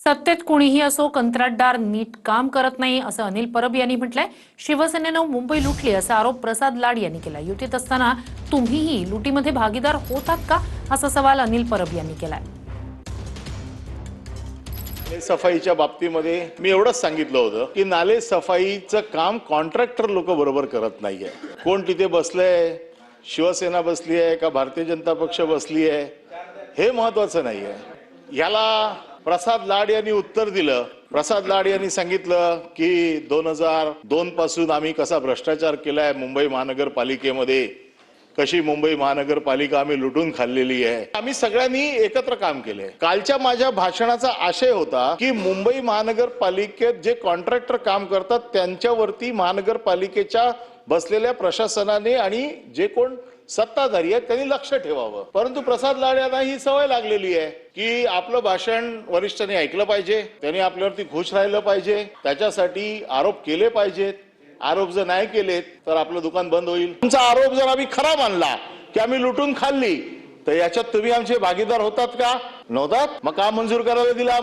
सत्तेत कुणीही असो कंत्राटदार नीट काम करत नाही असं अनिल परब यांनी म्हटलंय। शिवसेनेनं मुंबई लुटली असा आरोप प्रसाद लाड यांनी केला। युतीत असताना तुम्हीही लुटीमध्ये भागीदार होतात का असा सवाल अनिल परब यांनी केलाय। सफाईच्या बाबतीमध्ये मी एवढंच सांगितलं होतं की नाले सफाईचं काम कॉन्ट्रॅक्टर लोक बरोबर करत नाहीये। कोण तिथे बसलंय, शिवसेना बसली आहे का भारतीय जनता पक्ष बसली आहे हे महत्वाचं नाहीये। याला प्रसाद लाड यांनी उत्तर दिलं। प्रसाद लाड यांनी सांगितलं की 2002 पासून आम्ही कसा भ्रष्टाचार केलाय मुंबई महानगरपालिकेमध्ये, कशी मुंबई महानगरपालिका आम्ही लुटून खाल्लेली आहे। आम्ही सगळ्यांनी एकत्र काम केले। कालच्या माझ्या भाषणाचा आशय होता की मुंबई महानगरपालिकेत जे कॉन्ट्रॅक्टर काम करतात त्यांच्यावरती महानगरपालिकेच्या बसलेल्या प्रशासनाने आणि जे कोण सत्ताधारी आहेत त्यांनी लक्ष ठेवावं। परंतु प्रसाद लाड यांना ही सवय लागलेली आहे की आपलं भाषण वरिष्ठांनी ऐकलं पाहिजे, त्यांनी आपल्यावरती खुश राहिलं पाहिजे, त्याच्यासाठी आरोप केले पाहिजेत। आरोप जर नाही केले तर आपलं दुकान बंद होईल। तुमचा आरोप जर आम्ही खरा मानला की आम्ही लुटून खाल्ली तर याच्यात तुम्ही आमचे भागीदार होतात का? नव्हतात? मग का मंजूर करायला दिला?